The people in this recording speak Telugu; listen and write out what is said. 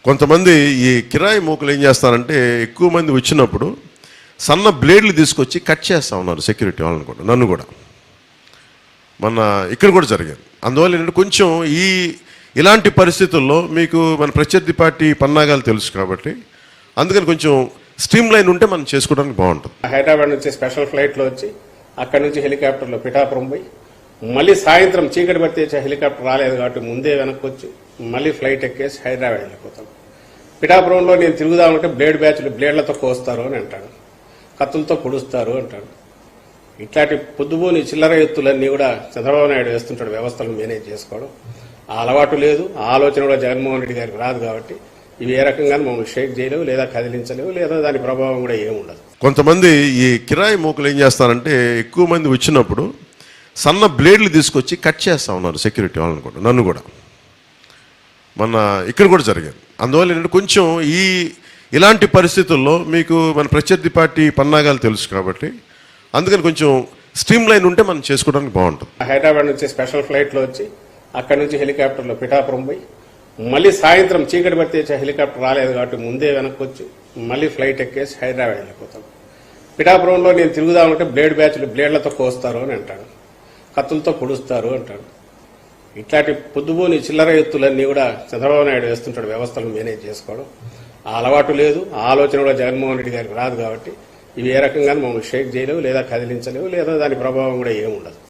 కొంతమంది ఈ కిరాయి మూకలు ఏం చేస్తారంటే ఎక్కువ మంది వచ్చినప్పుడు సన్న బ్లేడ్లు తీసుకొచ్చి కట్ చేస్తూ ఉన్నారు సెక్యూరిటీ వాళ్ళని కూడా, నన్ను కూడా. మన ఇక్కడ కూడా జరిగింది. అందువల్ల ఏంటంటే కొంచెం ఇలాంటి పరిస్థితుల్లో మీకు మన ప్రత్యర్థి పార్టీ పన్నాగాలు తెలుసు కాబట్టి అందుకని కొంచెం స్ట్రీమ్ లైన్ ఉంటే మనం చేసుకోవడానికి బాగుంటుంది. హైదరాబాద్ నుంచి స్పెషల్ ఫ్లైట్లో వచ్చి అక్కడి నుంచి హెలికాప్టర్లో పిఠాపురం పోయి మళ్ళీ సాయంత్రం చీకటి పడితే హెలికాప్టర్ రాలేదు కాబట్టి ముందే వెనక్కి వచ్చి మళ్ళీ ఫ్లైట్ ఎక్కేసి హైదరాబాద్ వెళ్ళిపోతాం. పిఠాపురంలో నేను తిరుగుదామంటే బ్లేడ్లతో కోస్తారు అని అంటాడు, కత్తులతో పొడుస్తారు అంటాడు. ఇట్లాంటి పొద్దుబోని చిల్లర ఎత్తులన్నీ కూడా చంద్రబాబు నాయుడు వేస్తుంటాడు, వ్యవస్థలను మేనేజ్ చేసుకోవడం. ఆ అలవాటు లేదు, ఆ ఆలోచన కూడా జగన్మోహన్ రెడ్డి గారికి రాదు. కాబట్టి ఇవి ఏ రకంగా మమ్మల్ని షేక్ చేయలేవు, లేదా కదిలించలేవు, లేదా దాని ప్రభావం కూడా ఏముండదు. కొంతమంది ఈ కిరాయి మూకలు ఏం చేస్తారంటే ఎక్కువ మంది వచ్చినప్పుడు సన్న బ్లేడ్లు తీసుకొచ్చి కట్ చేస్తూ ఉన్నారు సెక్యూరిటీ వాళ్ళని కూడా, నన్ను కూడా. మన ఇక్కడ కూడా జరిగింది. అందువల్ల ఏంటంటే కొంచెం ఇలాంటి పరిస్థితుల్లో మీకు మన ప్రత్యర్థి పార్టీ పన్నాగాలు తెలుసు కాబట్టి అందుకని కొంచెం స్ట్రీమ్ లైన్ ఉంటే మనం చేసుకోవడానికి బాగుంటుంది. హైదరాబాద్ నుంచి స్పెషల్ ఫ్లైట్లో వచ్చి అక్కడి నుంచి హెలికాప్టర్లో పిఠాపురం పోయి మళ్ళీ సాయంత్రం చీకటి పడితే హెలికాప్టర్ రాలేదు కాబట్టి ముందే వెనక్కి వచ్చి మళ్ళీ ఫ్లైట్ ఎక్కేసి హైదరాబాద్ వెళ్ళిపోతాం. పిఠాపురంలో నేను తిరుగుదామంటే బ్లేడ్లతో కోస్తారు అని అంటాడు, కత్తులతో పొడుస్తారు అంటాడు. ఇట్లాంటి పొద్దుబోని చిల్లర ఎత్తులన్నీ కూడా చంద్రబాబు నాయుడు వేస్తుంటాడు, వ్యవస్థలను మేనేజ్ చేసుకోవడం. ఆ అలవాటు లేదు, ఆ ఆలోచన కూడా జగన్మోహన్ రెడ్డి గారికి రాదు. కాబట్టి ఇవి ఏ రకంగా మమ్మల్ని షేక్ చేయలేవు, లేదా కదిలించలేవు, లేదా దాని ప్రభావం కూడా ఏముండదు.